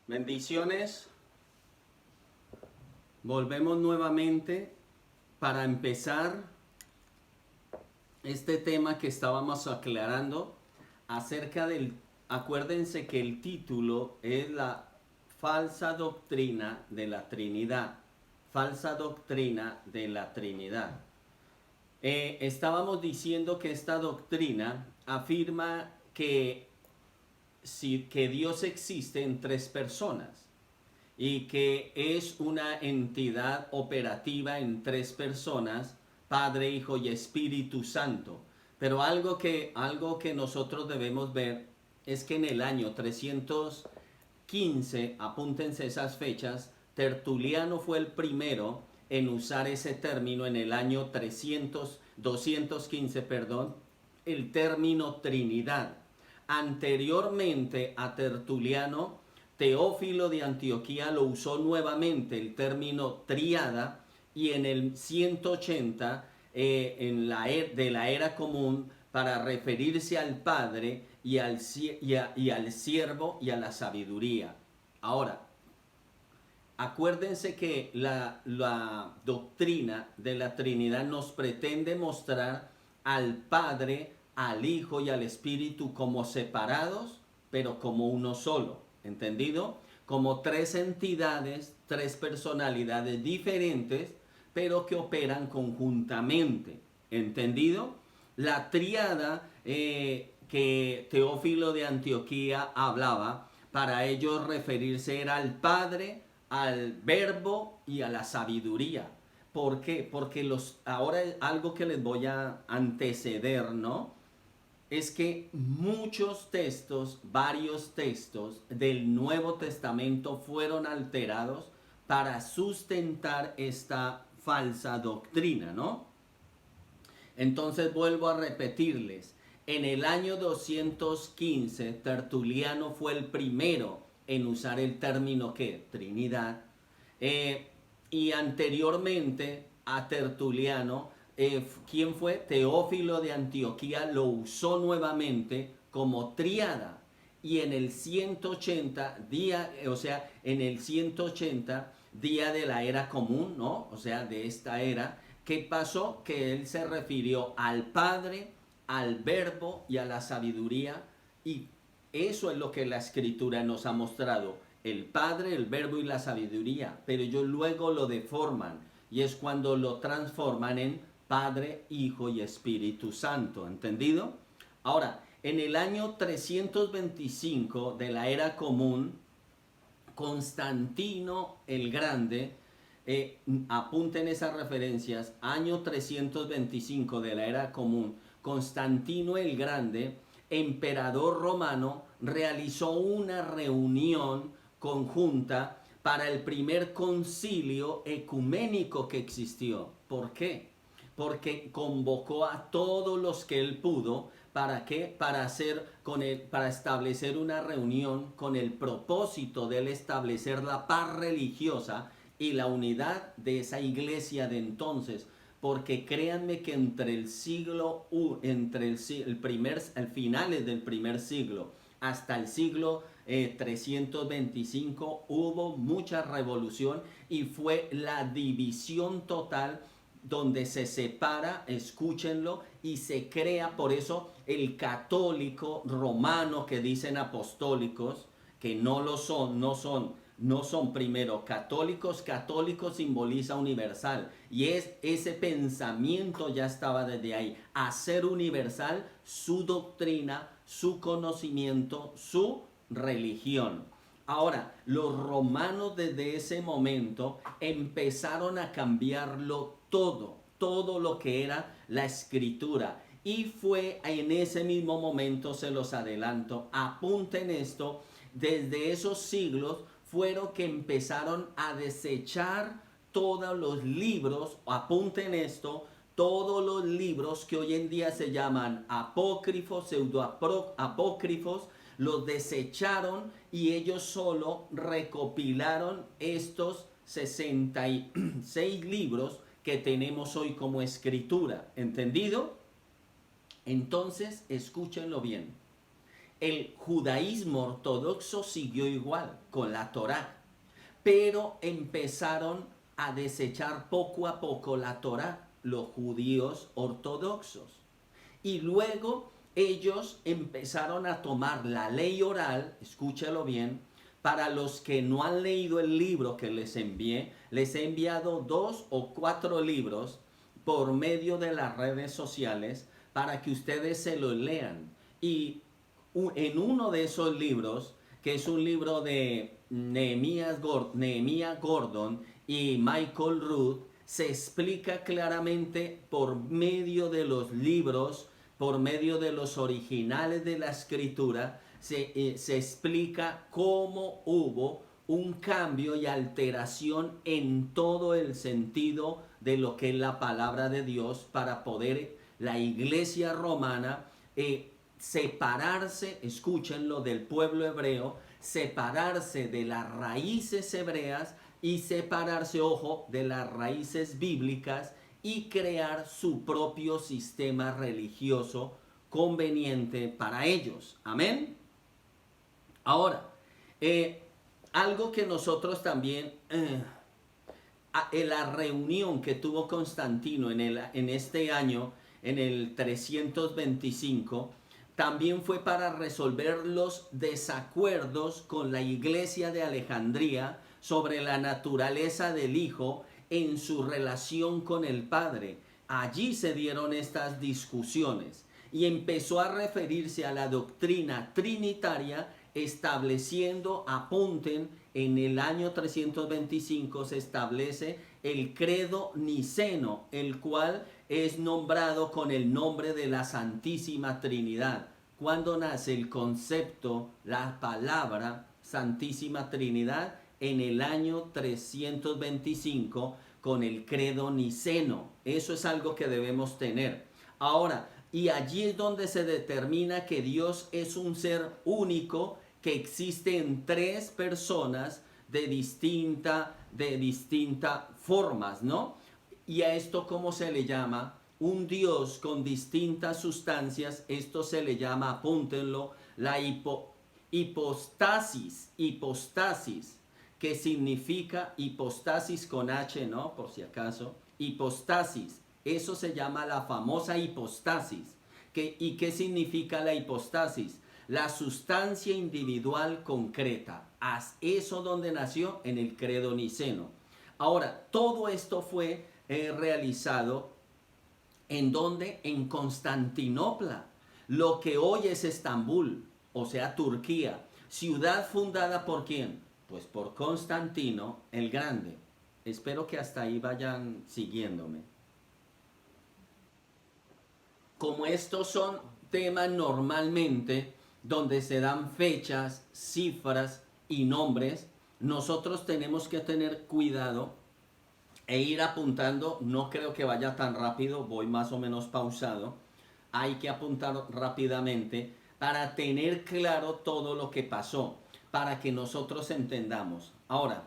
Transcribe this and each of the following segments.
Bendiciones. Volvemos nuevamente para empezar este tema que estábamos aclarando acerca del... Acuérdense que el título es la falsa doctrina de la Trinidad. Falsa doctrina de la Trinidad. Estábamos diciendo que esta doctrina afirma que Dios existe en tres personas y que es una entidad operativa en tres personas, Padre, Hijo y Espíritu Santo. Pero algo que nosotros debemos ver es que en el año 315, apúntense esas fechas, Tertuliano fue el primero en usar ese término en el año 215, perdón, el término Trinidad. Anteriormente a Tertuliano, Teófilo de Antioquía lo usó nuevamente el término triada, y en el 180 de la era común para referirse al Padre y al siervo y a la sabiduría. Ahora, acuérdense que la doctrina de la Trinidad nos pretende mostrar al Padre, al Hijo y al Espíritu como separados, pero como uno solo. ¿Entendido? Como tres entidades, tres personalidades diferentes, pero que operan conjuntamente. ¿Entendido? La tríada que Teófilo de Antioquía hablaba, para ellos referirse era al Padre, al Verbo y a la sabiduría. ¿Por qué? Porque ahora algo que les voy a anteceder, ¿no? Es que muchos textos, varios textos del Nuevo Testamento fueron alterados para sustentar esta falsa doctrina, ¿no? Entonces vuelvo a repetirles, en el año 215 Tertuliano fue el primero en usar el término ¿qué? Trinidad. Y anteriormente a Tertuliano, ¿quién fue? Teófilo de Antioquía lo usó nuevamente como triada. Y en el 180 día, o sea, en el 180 día de la era común, ¿no? O sea, de esta era, ¿qué pasó? Que él se refirió al Padre, al Verbo y a la sabiduría, y eso es lo que la Escritura nos ha mostrado, el Padre, el Verbo y la sabiduría, pero ellos luego lo deforman, y es cuando lo transforman en Padre, Hijo y Espíritu Santo, ¿entendido? Ahora, en el año 325 de la era común, Constantino el Grande, apunten esas referencias, año 325 de la era común, Constantino el Grande, emperador romano, realizó una reunión conjunta para el primer concilio ecuménico que existió. ¿Por qué? Porque convocó a todos los que él pudo. ¿Para qué? Para establecer una reunión con el propósito de él establecer la paz religiosa y la unidad de esa iglesia de entonces. Porque créanme que entre el finales del primer siglo hasta el siglo 325 hubo mucha revolución, y fue la división total donde se separa, escúchenlo, y se crea por eso el católico romano, que dicen apostólicos, que no lo son, no son primero católicos. Católicos simboliza universal, y ese pensamiento ya estaba desde ahí, hacer universal su doctrina, su conocimiento, su religión. Ahora, los romanos desde ese momento empezaron a cambiarlo todo lo que era la escritura. Y fue en ese mismo momento, se los adelanto, apunten esto, desde esos siglos fueron que empezaron a desechar todos los libros, apunten esto, todos los libros que hoy en día se llaman apócrifos, pseudoapócrifos, los desecharon, y ellos solo recopilaron estos 66 libros que tenemos hoy como escritura. ¿Entendido? Entonces, escúchenlo bien. el judaísmo ortodoxo siguió igual con la Torá, pero empezaron a desechar poco a poco la Torá, los judíos ortodoxos. Y luego ellos empezaron a tomar la ley oral, escúchalo bien, para los que no han leído el libro que les envié, les he enviado 2 o 4 libros por medio de las redes sociales para que ustedes se lo lean. Y en uno de esos libros, que es un libro de Nehemiah Gordon y Michael Rood, se explica claramente por medio de los libros, por medio de los originales de la escritura, se explica cómo hubo un cambio y alteración en todo el sentido de lo que es la palabra de Dios para poder la iglesia romana separarse, escúchenlo, del pueblo hebreo, separarse de las raíces hebreas y separarse, ojo, de las raíces bíblicas y crear su propio sistema religioso conveniente para ellos. Amén. Ahora, algo que nosotros también, en la reunión que tuvo Constantino en este año, en el 325, también fue para resolver los desacuerdos con la iglesia de Alejandría sobre la naturaleza del Hijo en su relación con el Padre. Allí se dieron estas discusiones y empezó a referirse a la doctrina trinitaria, estableciendo, apunten, en el año 325 se establece el credo niceno, el cual es nombrado con el nombre de la Santísima Trinidad. ¿Cuándo nace el concepto, la palabra Santísima Trinidad? En el año 325 con el credo niceno. Eso es algo que debemos tener. Ahora, y allí es donde se determina que Dios es un ser único que existe en 3 personas de distinta formas, ¿no? Y a esto, ¿cómo se le llama? Un Dios con distintas sustancias. Esto se le llama, apúntenlo, la hipostasis. Hipostasis, que significa hipostasis con H, ¿no? Por si acaso. Hipostasis. Eso se llama la famosa hipostasis. ¿Y qué significa la hipostasis? La sustancia individual concreta. Eso donde nació, en el credo niceno. Ahora, todo esto fue realizado en donde, en Constantinopla, lo que hoy es Estambul, o sea, Turquía, ciudad fundada ¿por quién? Pues por Constantino el Grande. Espero que hasta ahí vayan siguiéndome. Como estos son temas normalmente donde se dan fechas, cifras y nombres, nosotros tenemos que tener cuidado e ir apuntando. No creo que vaya tan rápido, voy más o menos pausado. Hay que apuntar rápidamente para tener claro todo lo que pasó, para que nosotros entendamos. Ahora,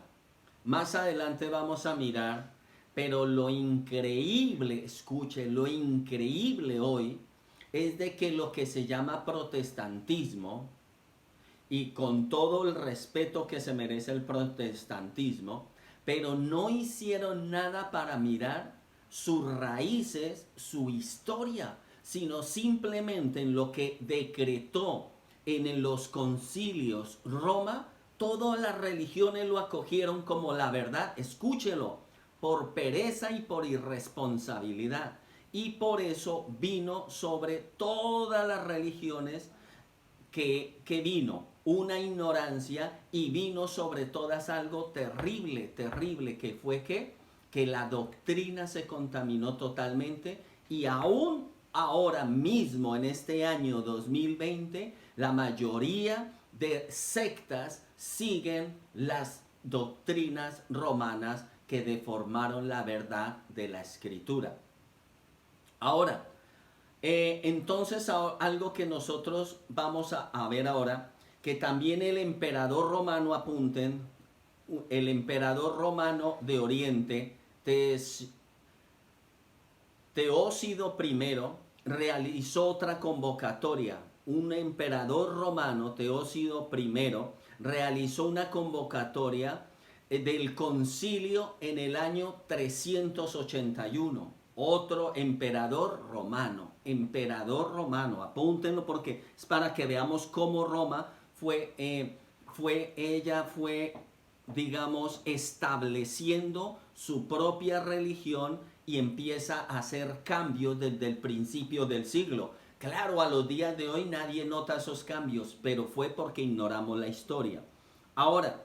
más adelante vamos a mirar, pero lo increíble, escuche, lo increíble hoy es de que lo que se llama protestantismo, y con todo el respeto que se merece el protestantismo, pero no hicieron nada para mirar sus raíces, su historia, sino simplemente en lo que decretó en los concilios Roma. Todas las religiones lo acogieron como la verdad, escúchelo, por pereza y por irresponsabilidad. Y por eso vino sobre todas las religiones que vino una ignorancia, y vino sobre todas algo terrible, que fue que la doctrina se contaminó totalmente, y aún ahora mismo en este año 2020 la mayoría de sectas siguen las doctrinas romanas que deformaron la verdad de la escritura. Ahora, entonces algo que nosotros vamos a ver ahora, que también el emperador romano, apunten, el emperador romano de Oriente, Teósido I, realizó otra convocatoria, un emperador romano, Teósido I, realizó una convocatoria del concilio en el año 381. Otro emperador romano, apúntenlo porque es para que veamos cómo Roma fue, digamos, estableciendo su propia religión y empieza a hacer cambios desde el principio del siglo. Claro, a los días de hoy nadie nota esos cambios, pero fue porque ignoramos la historia. Ahora,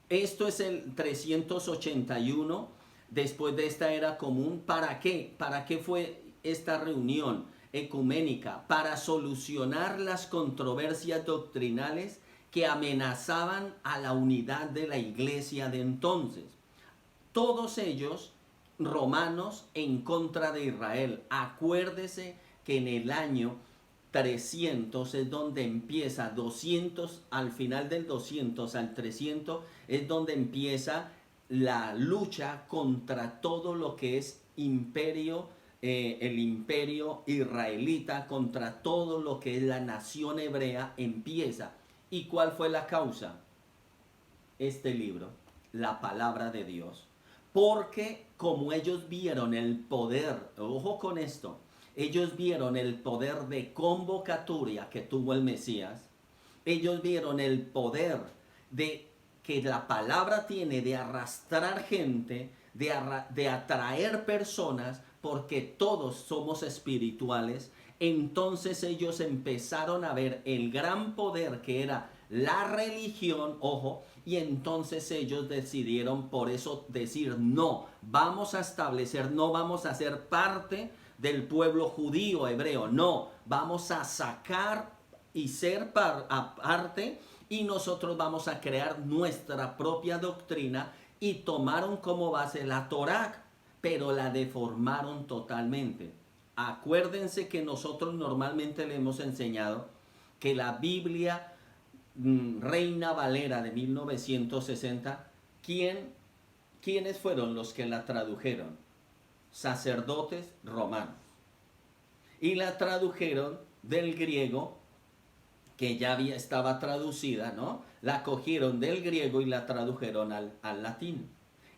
esto es el 381 después de esta era común. ¿Para qué? ¿Para qué fue esta reunión ecuménica? Para solucionar las controversias doctrinales que amenazaban a la unidad de la iglesia de entonces. Todos ellos romanos en contra de Israel. Acuérdese que en el año 300 es donde empieza, 200, al final del 200 al 300 es donde empieza la lucha contra todo lo que es imperio, el imperio israelita, contra todo lo que es la nación hebrea empieza. ¿Y cuál fue la causa? Este libro, la palabra de Dios. Porque como ellos vieron el poder, ojo con esto, ellos vieron el poder de convocatoria que tuvo el Mesías, ellos vieron el poder de que la palabra tiene de arrastrar gente, de atraer personas, porque todos somos espirituales. Entonces ellos empezaron a ver el gran poder que era la religión, ojo, y entonces ellos decidieron por eso decir no, vamos a establecer, no vamos a ser parte del pueblo judío hebreo, no, vamos a sacar y ser parte y nosotros vamos a crear nuestra propia doctrina y tomaron como base la Torá, pero la deformaron totalmente. Acuérdense que nosotros normalmente le hemos enseñado que la Biblia Reina Valera de 1960, ¿quiénes fueron los que la tradujeron? Sacerdotes romanos. Y la tradujeron del griego, que ya estaba traducida, ¿no? La cogieron del griego y la tradujeron al latín.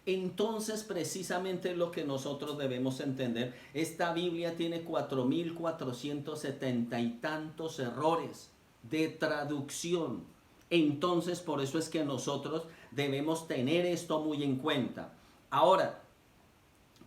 Entonces, precisamente lo que nosotros debemos entender, esta Biblia tiene 4.470 y tantos errores de traducción. Entonces, por eso es que nosotros debemos tener esto muy en cuenta. Ahora,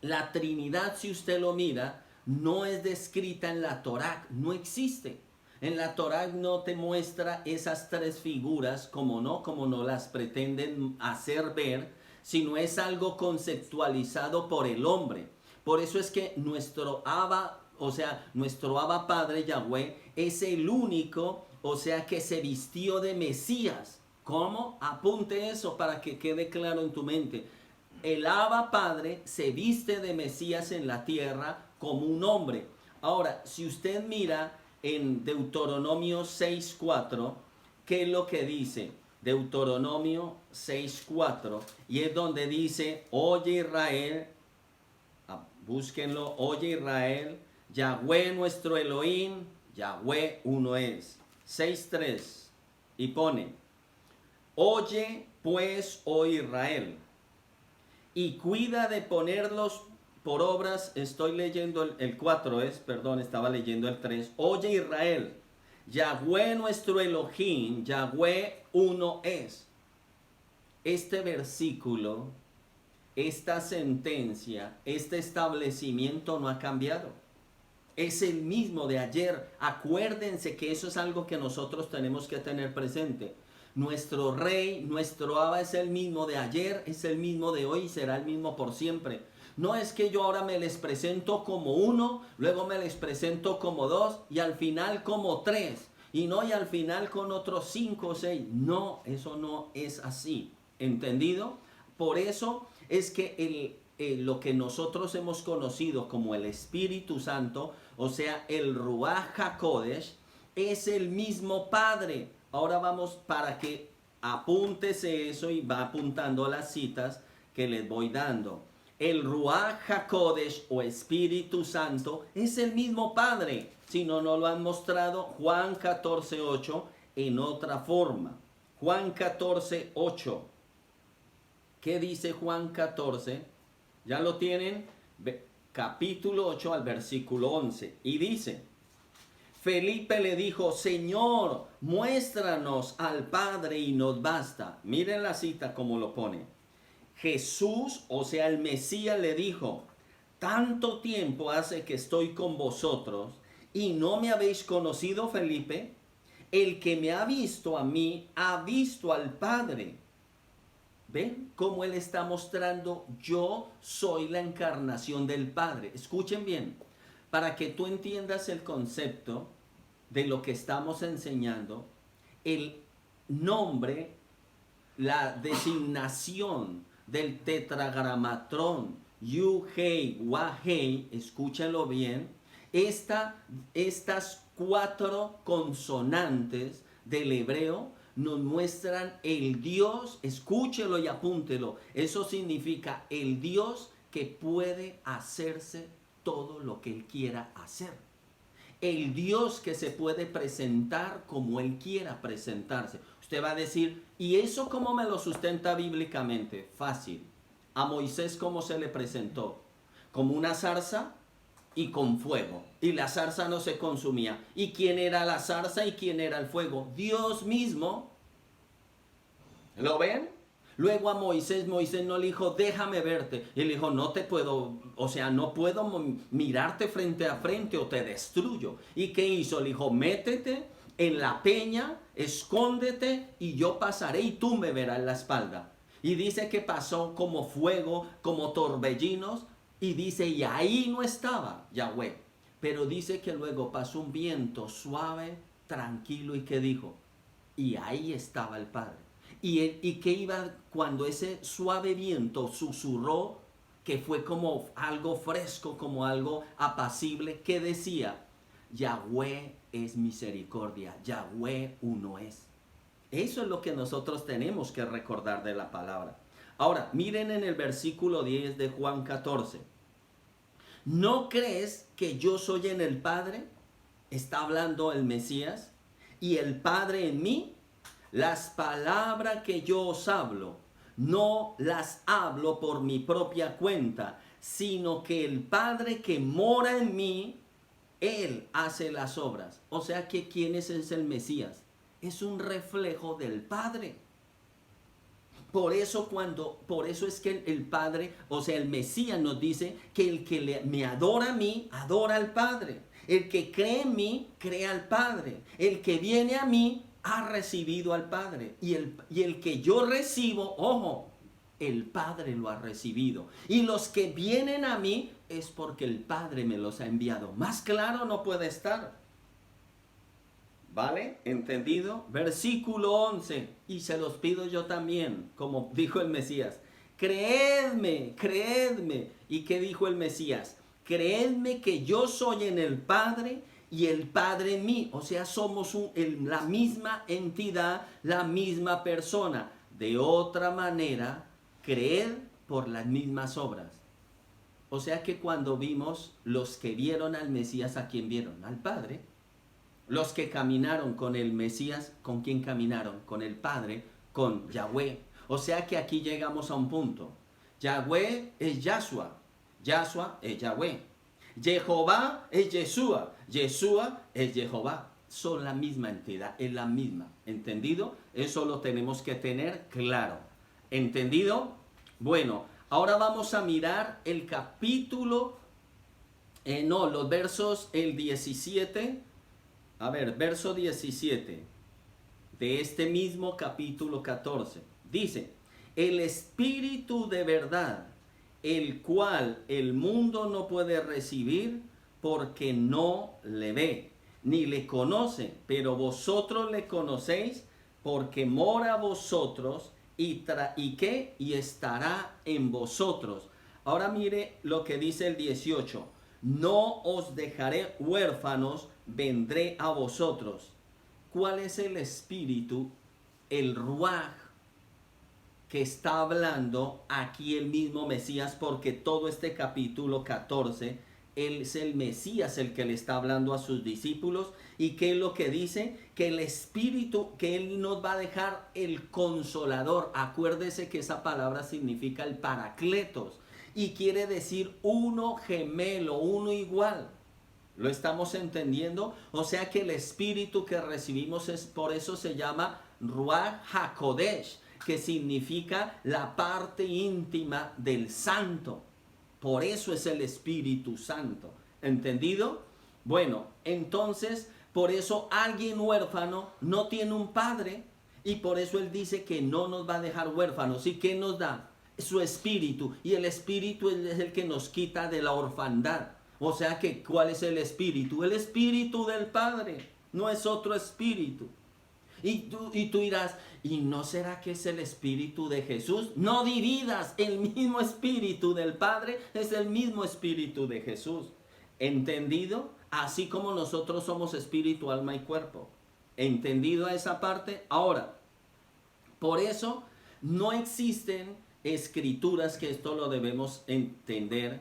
la Trinidad, si usted lo mira, no es descrita en la Torá, no existe. En la Torá no te muestra esas tres figuras como no las pretenden hacer ver, sino es algo conceptualizado por el hombre. Por eso es que nuestro Abba Padre Yahweh es el único, que se vistió de Mesías. ¿Cómo? Apunte eso para que quede claro en tu mente. El Abba Padre se viste de Mesías en la tierra como un hombre. Ahora, si usted mira en Deuteronomio 6:4, ¿qué es lo que dice? Deuteronomio 6:4, y es donde dice: oye Israel, búsquenlo, oye Israel, Yahweh nuestro Elohim, Yahweh uno es. 6:3, y pone: oye pues, oh Israel, y cuida de ponerlos por obras. Estoy leyendo el 4, estaba leyendo el 3. Oye Israel, Yahweh nuestro Elohim, Yahweh uno es. Este versículo, esta sentencia, este establecimiento no ha cambiado. Es el mismo de ayer. Acuérdense que eso es algo que nosotros tenemos que tener presente. Nuestro rey, nuestro Abba es el mismo de ayer, es el mismo de hoy y será el mismo por siempre. No es que yo ahora me les presento como uno, luego me les presento como dos y al final como tres. Y al final con otros 5 o 6. No, eso no es así. ¿Entendido? Por eso es que lo que nosotros hemos conocido como el Espíritu Santo, el Ruach HaKodesh, es el mismo Padre. Ahora vamos, para que apúntese eso y va apuntando las citas que les voy dando. El Ruach HaKodesh o Espíritu Santo es el mismo Padre. Si no, no lo han mostrado Juan 14:8 en otra forma. Juan 14:8. ¿Qué dice Juan 14? ¿Ya lo tienen? Capítulo 8 al versículo 11. Y dice, Felipe le dijo, Señor, muéstranos al Padre y nos basta. Miren la cita como lo pone. Jesús, o sea, el Mesías le dijo, tanto tiempo hace que estoy con vosotros y no me habéis conocido, Felipe. El que me ha visto a mí, ha visto al Padre. ¿Ven cómo él está mostrando? Yo soy la encarnación del Padre. Escuchen bien, para que tú entiendas el concepto de lo que estamos enseñando, el nombre, la designación del tetragramatrón Yud-Hei, Wah-Hei, escúchenlo bien, estas 4 consonantes del hebreo nos muestran el Dios, escúchelo y apúntelo, eso significa el Dios que puede hacerse todo lo que Él quiera hacer. El Dios que se puede presentar como Él quiera presentarse. Usted va a decir, ¿y eso cómo me lo sustenta bíblicamente? Fácil. A Moisés, ¿cómo se le presentó? Como una zarza y con fuego. Y la zarza no se consumía. ¿Y quién era la zarza y quién era el fuego? Dios mismo. ¿Lo ven? Luego a Moisés no le dijo, déjame verte. Y le dijo, no te puedo, o sea, no puedo mirarte frente a frente o te destruyo. ¿Y qué hizo? Le dijo, métete en la peña, escóndete y yo pasaré y tú me verás en la espalda. Y dice que pasó como fuego, como torbellinos. Y dice, y ahí no estaba Yahweh. Pero dice que luego pasó un viento suave, tranquilo y que dijo, y ahí estaba el Padre. Y que iba cuando ese suave viento susurró, que fue como algo fresco, como algo apacible, que decía, Yahweh es misericordia, Yahweh uno es. Eso es lo que nosotros tenemos que recordar de la palabra. Ahora, miren en el versículo 10 de Juan 14. ¿No crees que yo soy en el Padre? Está hablando el Mesías. Y el Padre en mí. Las palabras que yo os hablo, no las hablo por mi propia cuenta, sino que el Padre que mora en mí, Él hace las obras. O sea que ¿quién es el Mesías? Es un reflejo del Padre. Por eso es que el Padre, o sea, el Mesías nos dice que el que me adora a mí, adora al Padre. El que cree en mí, cree al Padre. El que viene a mí, ha recibido al Padre. Y el que yo recibo, ojo, el Padre lo ha recibido. Y los que vienen a mí es porque el Padre me los ha enviado. Más claro no puede estar. ¿Vale? ¿Entendido? Versículo 11. Y se los pido yo también, como dijo el Mesías. Creedme, creedme. ¿Y qué dijo el Mesías? Creedme que yo soy en el Padre y el Padre en mí. O sea, somos la misma entidad, la misma persona. De otra manera, creed por las mismas obras. O sea que cuando vimos los que vieron al Mesías, ¿a quién vieron? Al Padre. Los que caminaron con el Mesías, ¿con quién caminaron? Con el Padre, con Yahweh. O sea que aquí llegamos a un punto. Yahweh es Yahshua. Yahshua es Yahweh. Jehová es Yeshua. Yeshua es Jehová. Son la misma entidad, es la misma. ¿Entendido? Eso lo tenemos que tener claro. ¿Entendido? Bueno, ahora vamos a mirar el capítulo, los versos, el 17. A ver, verso 17 de este mismo capítulo 14. Dice, el Espíritu de verdad, el cual el mundo no puede recibir porque no le ve, ni le conoce, pero vosotros le conocéis porque mora vosotros y estará en vosotros. Ahora mire lo que dice el 18. No os dejaré huérfanos, vendré a vosotros. ¿Cuál es el espíritu? El Ruaj que está hablando aquí el mismo Mesías, porque todo este capítulo 14, él es el Mesías el que le está hablando a sus discípulos. ¿Y qué es lo que dice? Que el Espíritu, que Él nos va a dejar el Consolador. Acuérdese que esa palabra significa el Paracletos y quiere decir uno gemelo, uno igual. ¿Lo estamos entendiendo? O sea que el Espíritu que recibimos es, por eso se llama Ruach HaKodesh, que significa la parte íntima del Santo. Por eso es el Espíritu Santo. ¿Entendido? Bueno, entonces, por eso alguien huérfano no tiene un padre, y por eso Él dice que no nos va a dejar huérfanos. ¿Y qué nos da? Su Espíritu. Y el Espíritu es el que nos quita de la orfandad. O sea que, ¿cuál es el Espíritu? El Espíritu del Padre. No es otro Espíritu. Y tú dirás, ¿y no será que es el Espíritu de Jesús? No dividas, el mismo Espíritu del Padre es el mismo Espíritu de Jesús. ¿Entendido? Así como nosotros somos espíritu, alma y cuerpo. ¿Entendido a esa parte? Ahora, por eso no existen escrituras, que esto lo debemos entender,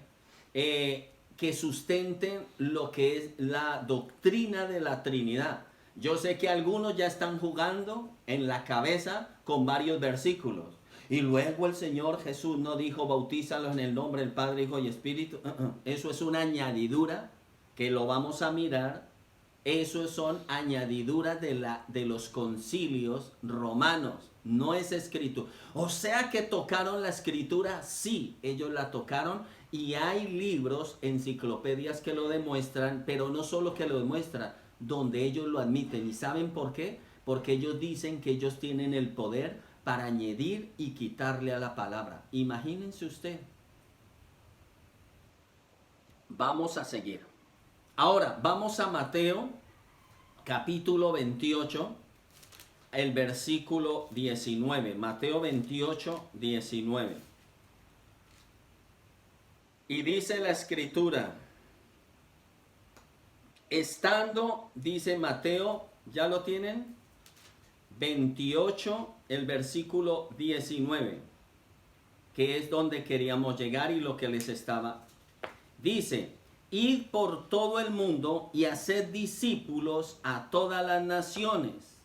que sustenten lo que es la doctrina de la Trinidad. Yo sé que algunos ya están jugando en la cabeza con varios versículos. Y luego el Señor Jesús no dijo, bautízalos en el nombre del Padre, Hijo y Espíritu. Eso es una añadidura que lo vamos a mirar. Eso son añadiduras de los concilios romanos. No es escritura. O sea que tocaron la escritura. Sí, ellos la tocaron. Y hay libros, enciclopedias que lo demuestran. Pero no solo que lo demuestran, donde ellos lo admiten. ¿Y saben por qué? Porque ellos dicen que ellos tienen el poder para añadir y quitarle a la palabra. Imagínense usted. Vamos a seguir. Ahora, vamos a Mateo, capítulo 28, el versículo 19. Mateo 28, 19. Y dice la escritura, estando, dice Mateo, ¿ya lo tienen? 28, el versículo 19, que es donde queríamos llegar y lo que les estaba. Dice, id por todo el mundo y haced discípulos a todas las naciones.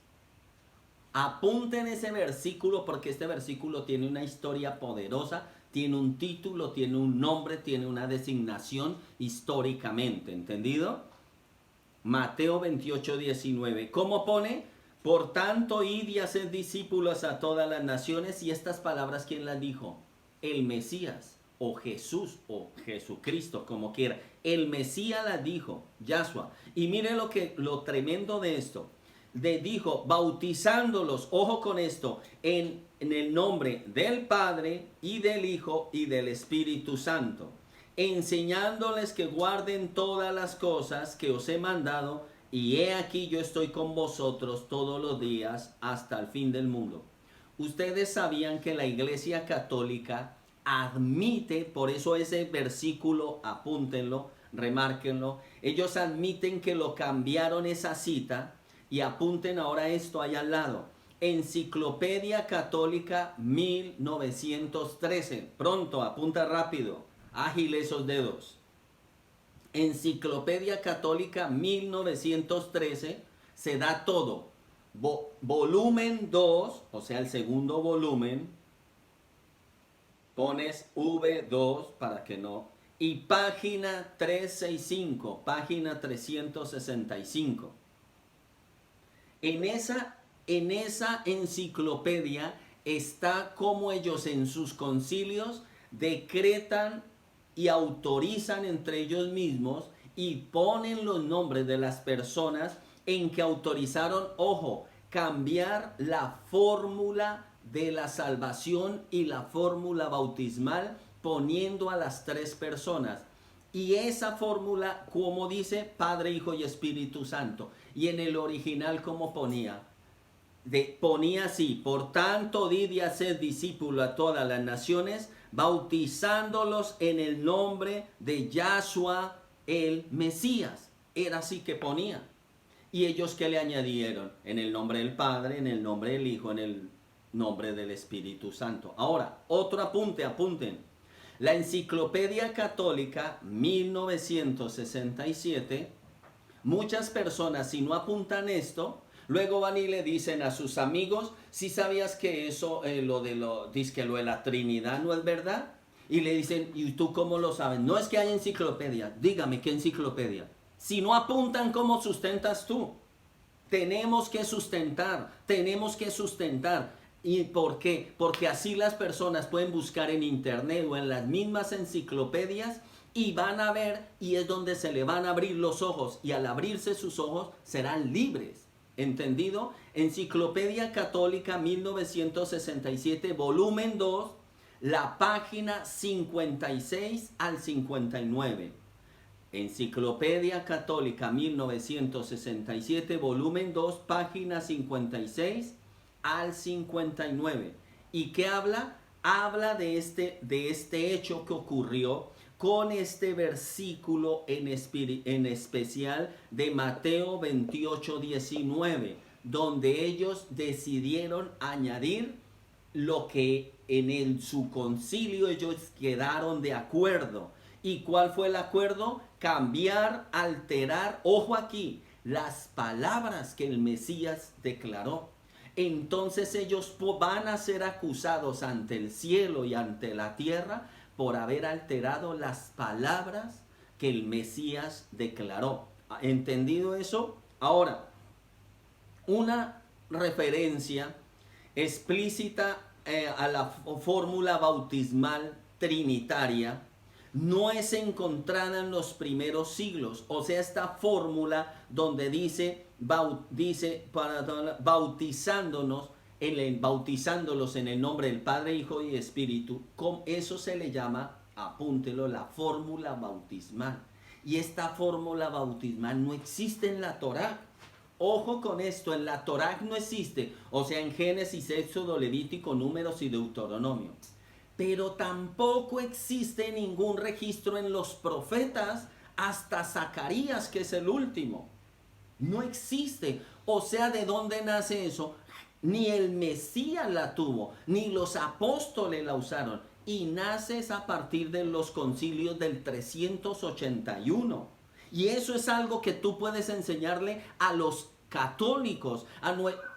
Apunten ese versículo porque este versículo tiene una historia poderosa, tiene un título, tiene un nombre, tiene una designación históricamente, ¿entendido? Mateo 28, 19. ¿Cómo pone? Por tanto, id y haced discípulos a todas las naciones. Y estas palabras, ¿quién las dijo? El Mesías, o Jesús, o Jesucristo, como quiera. El Mesías las dijo, Yahshua. Y mire lo tremendo de esto. Dijo, bautizándolos, ojo con esto, en el nombre del Padre, y del Hijo, y del Espíritu Santo, enseñándoles que guarden todas las cosas que os he mandado, y he aquí yo estoy con vosotros todos los días hasta el fin del mundo. Ustedes sabían que la Iglesia Católica admite, por eso ese versículo, apúntenlo, remárquenlo, ellos admiten que lo cambiaron esa cita, y apunten ahora esto allá al lado. Enciclopedia Católica 1913. Pronto, apunta rápido. Ágil esos dedos. Enciclopedia Católica 1913. Se da todo. Volumen 2, o sea, el segundo volumen. Pones V2 para que no. Y página 365, página 365. En esa enciclopedia está cómo ellos en sus concilios decretan y autorizan entre ellos mismos y ponen los nombres de las personas en que autorizaron, ojo, cambiar la fórmula de la salvación y la fórmula bautismal, poniendo a las tres personas. Y esa fórmula, como dice, Padre, Hijo y Espíritu Santo. Y en el original, ¿cómo ponía? Ponía así, por tanto, id y haced discípulos a todas las naciones, bautizándolos en el nombre de Yahshua el Mesías. Era así que ponía. Y ellos, ¿qué le añadieron? En el nombre del Padre, en el nombre del Hijo, en el nombre del Espíritu Santo. Ahora, otro apunte, apunten. La Enciclopedia Católica 1967, muchas personas, si no apuntan esto, luego van y le dicen a sus amigos, si sabías que eso, dice que lo de la Trinidad no es verdad, y le dicen, ¿y tú cómo lo sabes? No es que hay enciclopedia, dígame qué enciclopedia. Si no apuntan, ¿cómo sustentas tú? Tenemos que sustentar, tenemos que sustentar. ¿Y por qué? Porque así las personas pueden buscar en internet o en las mismas enciclopedias y van a ver, y es donde se le van a abrir los ojos, y al abrirse sus ojos serán libres. ¿Entendido? Enciclopedia Católica 1967, volumen 2, la página 56 al 59. Enciclopedia Católica 1967, volumen 2, página 56 al 59. ¿Y qué habla? Habla de este hecho que ocurrió con este versículo en especial de Mateo 28, 19, donde ellos decidieron añadir lo que su concilio ellos quedaron de acuerdo. ¿Y cuál fue el acuerdo? Cambiar, alterar, ojo aquí, las palabras que el Mesías declaró. Entonces ellos van a ser acusados ante el cielo y ante la tierra por haber alterado las palabras que el Mesías declaró. ¿Entendido eso? Ahora, una referencia explícita a la fórmula bautismal trinitaria no es encontrada en los primeros siglos. O sea, esta fórmula donde dice bautizándolos en el nombre del Padre, Hijo y Espíritu, eso se le llama, apúntelo, la fórmula bautismal. Y esta fórmula bautismal no existe en la Torá. Ojo con esto, en la Torá no existe, o sea, en Génesis, Éxodo, Levítico, Números y Deuteronomio. Pero tampoco existe ningún registro en los profetas hasta Zacarías, que es el último. No existe. O sea, ¿de dónde nace eso? Ni el Mesías la tuvo, ni los apóstoles la usaron. Y nace a partir de los concilios del 381. Y eso es algo que tú puedes enseñarle a los católicos.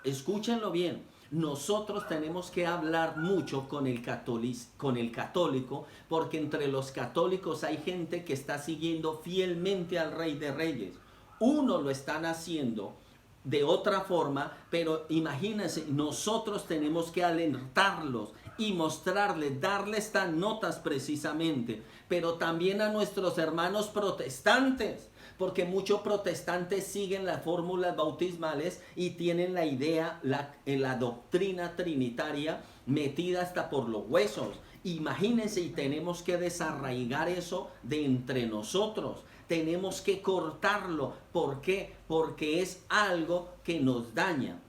Escúchenlo bien. Nosotros tenemos que hablar mucho con el católico, porque entre los católicos hay gente que está siguiendo fielmente al Rey de Reyes. Uno lo están haciendo de otra forma, pero imagínense, nosotros tenemos que alentarlos y mostrarles, darles estas notas precisamente, pero también a nuestros hermanos protestantes, porque muchos protestantes siguen las fórmulas bautismales y tienen la idea, la doctrina trinitaria metida hasta por los huesos. Imagínense, y tenemos que desarraigar eso de entre nosotros. Tenemos que cortarlo. ¿Por qué? Porque es algo que nos daña.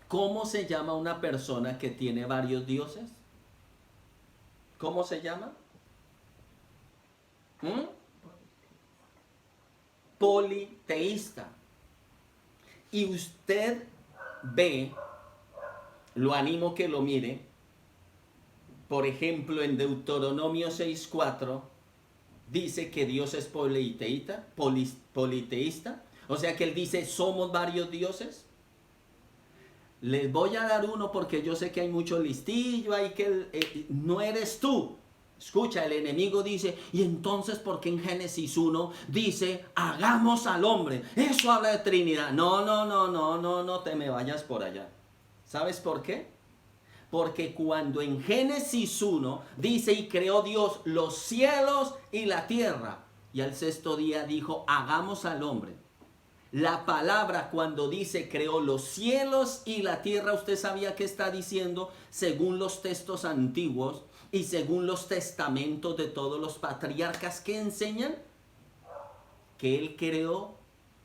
¿Cómo se llama una persona que tiene varios dioses? ¿Cómo se llama? Politeísta. Y usted ve, lo animo que lo mire, por ejemplo en Deuteronomio 6:4 dice que Dios es politeísta, o sea que él dice somos varios dioses. Les voy a dar uno porque yo sé que hay mucho listillo, hay que no eres tú. Escucha, el enemigo dice, y entonces, ¿por qué en Génesis 1 dice, hagamos al hombre? Eso habla de Trinidad. No te me vayas por allá. ¿Sabes por qué? Porque cuando en Génesis 1 dice, y creó Dios los cielos y la tierra, y al sexto día dijo, hagamos al hombre. La palabra cuando dice creó los cielos y la tierra, ¿usted sabía qué está diciendo? Según los textos antiguos y según los testamentos de todos los patriarcas que enseñan, que él creó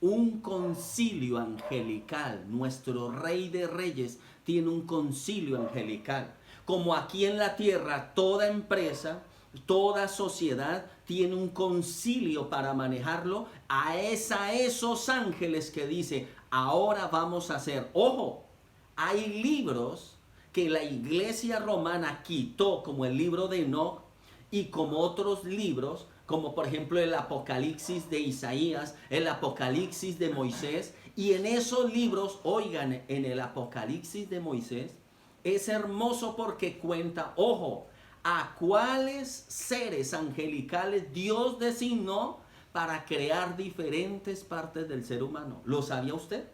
un concilio angelical. Nuestro Rey de Reyes tiene un concilio angelical. Como aquí en la tierra toda empresa, toda sociedad tiene un concilio para manejarlo, a esos ángeles que dice, ahora vamos a hacer, ojo, hay libros que la iglesia romana quitó, como el libro de Enoch y como otros libros, como por ejemplo el Apocalipsis de Isaías, el Apocalipsis de Moisés. Y en esos libros, oigan, en el Apocalipsis de Moisés, es hermoso porque cuenta, ojo, a cuáles seres angelicales Dios designó para crear diferentes partes del ser humano. ¿Lo sabía usted?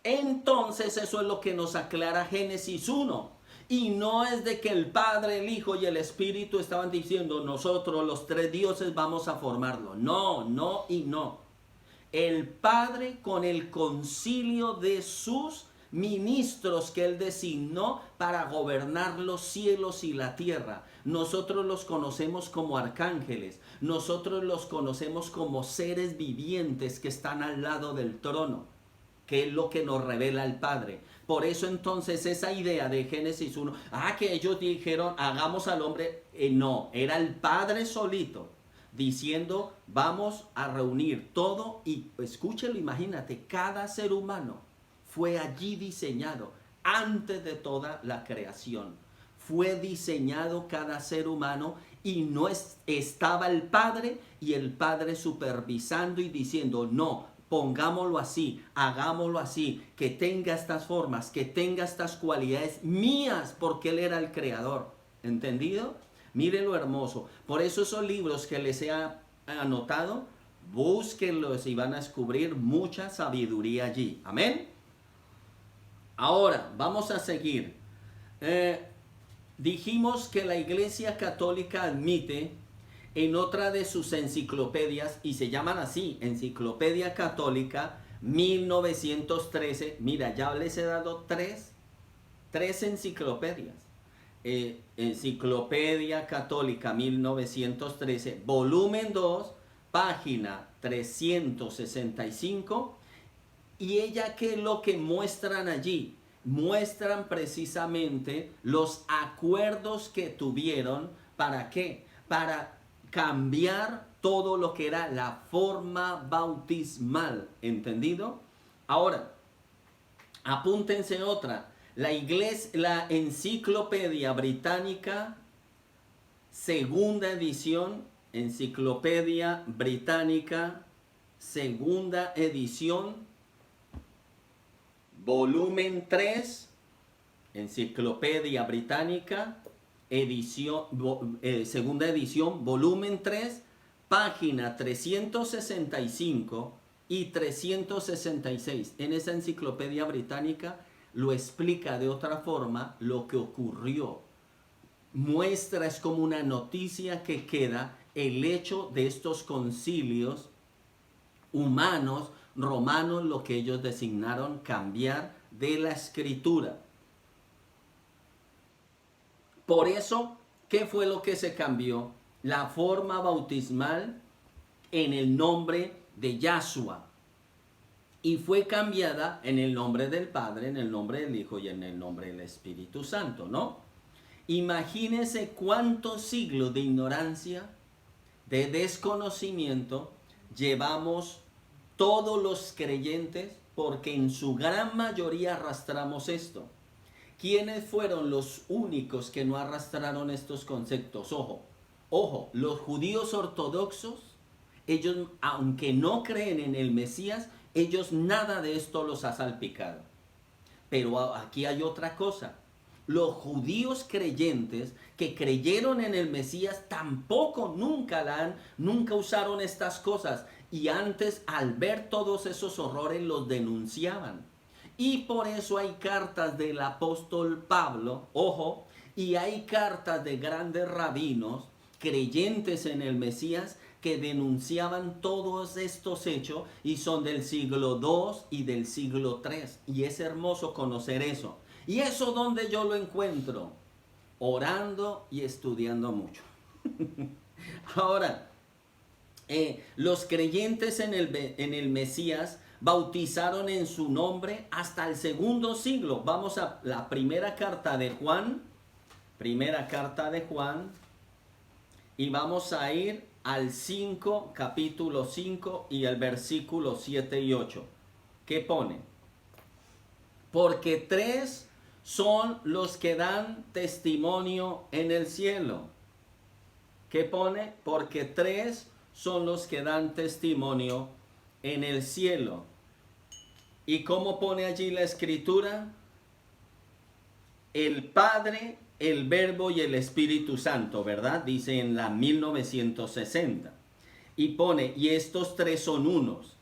Entonces eso es lo que nos aclara Génesis 1. Y no es de que el Padre, el Hijo y el Espíritu estaban diciendo, nosotros los tres dioses vamos a formarlo. No, no y no. El Padre, con el concilio de sus ministros que él designó para gobernar los cielos y la tierra. Nosotros los conocemos como arcángeles, nosotros los conocemos como seres vivientes que están al lado del trono, que es lo que nos revela el Padre. Por eso entonces esa idea de Génesis 1, que ellos dijeron hagamos al hombre, no, era el Padre solito diciendo vamos a reunir todo. Y escúchelo, imagínate, cada ser humano fue allí diseñado antes de toda la creación. Fue diseñado cada ser humano y no estaba el Padre y el Padre supervisando y diciendo no, pongámoslo así, hagámoslo así, que tenga estas formas, que tenga estas cualidades mías, porque Él era el creador. ¿Entendido? Mire lo hermoso. Por eso esos libros que les he anotado, búsquenlos y van a descubrir mucha sabiduría allí. Amén. Ahora, vamos a seguir. Dijimos que la Iglesia Católica admite en otra de sus enciclopedias, y se llaman así, Enciclopedia Católica 1913. Mira, ya les he dado tres enciclopedias. Enciclopedia Católica 1913, volumen 2, página 365. Y ella, ¿qué es lo que muestran allí? Muestran precisamente los acuerdos que tuvieron. ¿Para qué? Para cambiar todo lo que era la forma bautismal. ¿Entendido? Ahora, apúntense otra. La Enciclopedia Británica, segunda edición, Enciclopedia Británica, segunda edición, volumen 3, Enciclopedia Británica, segunda edición, volumen 3, página 365 y 366. En esa Enciclopedia Británica lo explica de otra forma lo que ocurrió. Muestra, es como una noticia que queda el hecho de estos concilios humanos, romanos, lo que ellos designaron cambiar de la escritura. Por eso, ¿qué fue lo que se cambió? La forma bautismal en el nombre de Yahshua. Y fue cambiada en el nombre del Padre, en el nombre del Hijo y en el nombre del Espíritu Santo, ¿no? Imagínense cuántos siglos de ignorancia, de desconocimiento llevamos todos los creyentes, porque en su gran mayoría arrastramos esto. ¿Quiénes fueron los únicos que no arrastraron estos conceptos? Ojo, los judíos ortodoxos, ellos, aunque no creen en el Mesías, ellos nada de esto los ha salpicado. Pero aquí hay otra cosa. Los judíos creyentes que creyeron en el Mesías tampoco nunca usaron estas cosas. Y antes, al ver todos esos horrores, los denunciaban. Y por eso hay cartas del apóstol Pablo, ojo, y hay cartas de grandes rabinos creyentes en el Mesías que denunciaban todos estos hechos, y son del siglo II y del siglo III. Y es hermoso conocer eso. ¿Y eso dónde yo lo encuentro? Orando y estudiando mucho. Ahora, los creyentes en el Mesías bautizaron en su nombre hasta el segundo siglo. Vamos a la primera carta de Juan. Y vamos a ir al 5, capítulo 5 y el versículo 7 y 8. ¿Qué pone? Porque 3 son los que dan testimonio en el cielo. ¿Qué pone? Porque 3 son los que dan testimonio en el cielo. ¿Y cómo pone allí la escritura? El Padre, el Verbo y el Espíritu Santo, ¿verdad? Dice en la 1960. Y pone, y estos 3 son unos.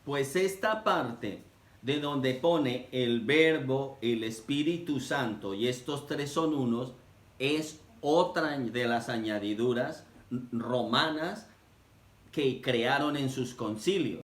Pues esta parte de donde pone el Verbo, el Espíritu Santo y estos 3 son unos, es otra de las añadiduras romanas que crearon en sus concilios.